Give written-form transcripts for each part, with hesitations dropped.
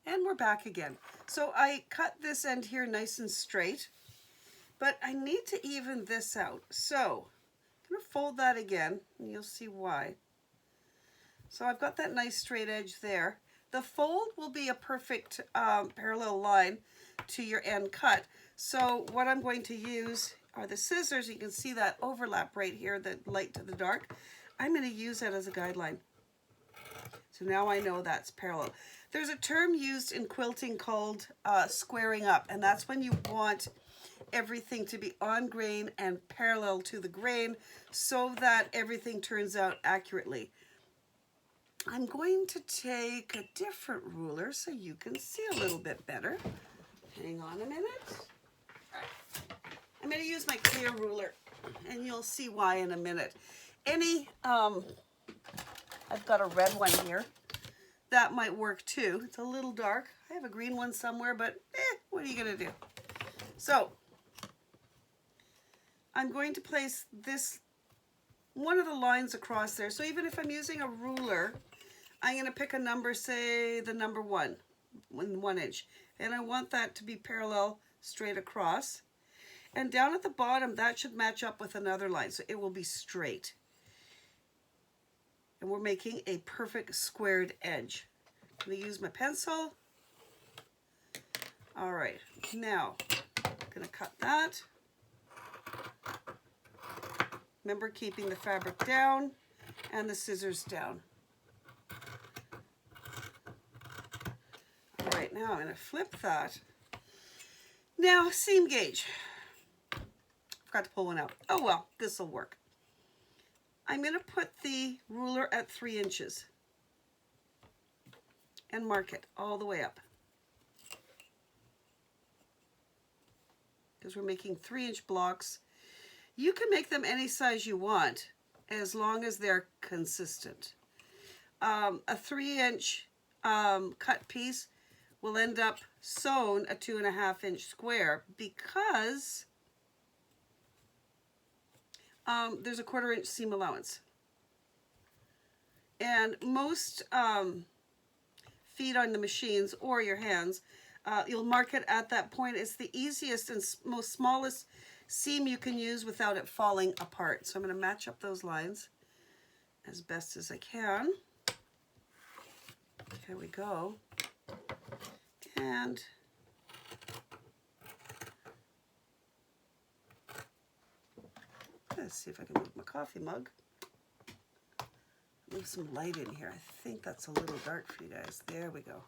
And we're back again. So I cut this end here nice and straight, but I need to even this out. So I'm gonna fold that again and you'll see why. So I've got that nice straight edge there. The fold will be a perfect parallel line to your end cut. So what I'm going to use are the scissors. You can see that overlap right here, the light to the dark. I'm going to use that as a guideline. So now I know that's parallel. There's a term used in quilting called squaring up, and that's when you want everything to be on grain and parallel to the grain so that everything turns out accurately. I'm going to take a different ruler so you can see a little bit better. Hang on a minute. All right. I'm going to use my clear ruler, and you'll see why in a minute. I've got a red one here. That might work too. It's a little dark. I have a green one somewhere, but what are you going to do? So I'm going to place this, one of the lines across there. So even if I'm using a ruler, I'm going to pick a number, say the number 1 inch. And I want that to be parallel straight across. And down at the bottom, that should match up with another line. So it will be straight. And we're making a perfect squared edge. I'm going to use my pencil. All right, now I'm going to cut that. Remember, keeping the fabric down and the scissors down. All right, now I'm going to flip that. Now, seam gauge. Forgot to pull one out. Oh well, this will work. I'm going to put the ruler at 3 inches and mark it all the way up. Because we're making 3-inch blocks. You can make them any size you want as long as they're consistent. A 3-inch cut piece will end up sewn a 2.5-inch square because there's a 1/4-inch seam allowance. And most feed on the machines or your hands, you'll mark it at that point. It's the easiest and most smallest seam you can use without it falling apart. So I'm going to match up those lines as best as I can. Here we go. And let's see if I can move my coffee mug. Move some light in here. I think that's a little dark for you guys. There we go.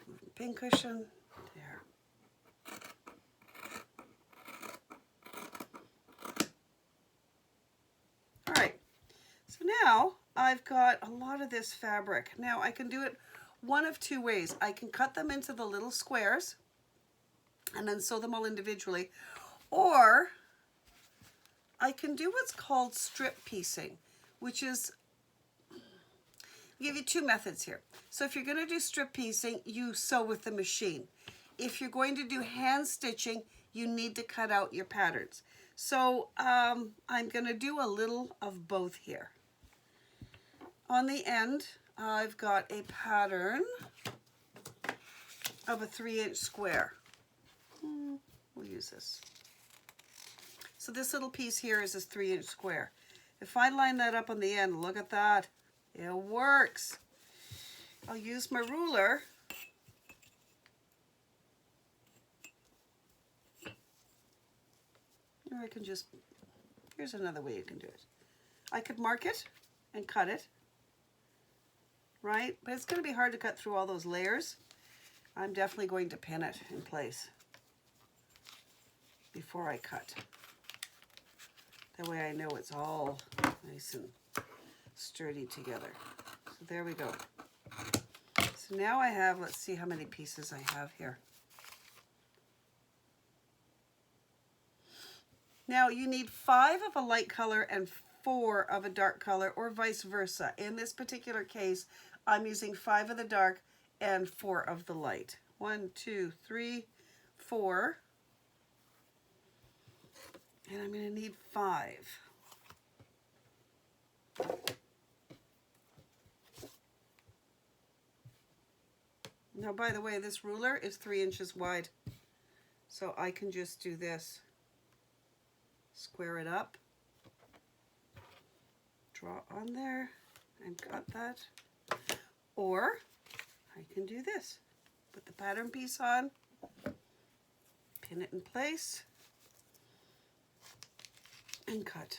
Move the pin cushion. There. All right. So now I've got a lot of this fabric. Now I can do it one of 2 ways. I can cut them into the little squares and then sew them all individually, or I can do what's called strip piecing, which is, I'll give you 2 methods here. So if you're going to do strip piecing, you sew with the machine. If you're going to do hand stitching, you need to cut out your patterns. So I'm going to do a little of both here. On the end, I've got a pattern of a 3-inch square. We'll use this. So this little piece here is this 3-inch square. If I line that up on the end, look at that. It works. I'll use my ruler. Or I can just, here's another way you can do it. I could mark it and cut it, right? But it's going to be hard to cut through all those layers. I'm definitely going to pin it in place before I cut. That way I know it's all nice and sturdy together. So there we go. So now I have, let's see how many pieces I have here. Now you need 5 of a light color and 4 of a dark color, or vice versa. In this particular case, I'm using 5 of the dark and 4 of the light. 1, 2, 3, 4. And I'm going to need 5. Now, by the way, this ruler is 3 inches wide. So I can just do this. Square it up. Draw on there and cut that. Or I can do this. Put the pattern piece on. Pin it in place. And cut.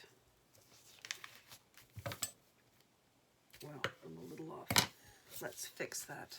Well, I'm a little off. Let's fix that.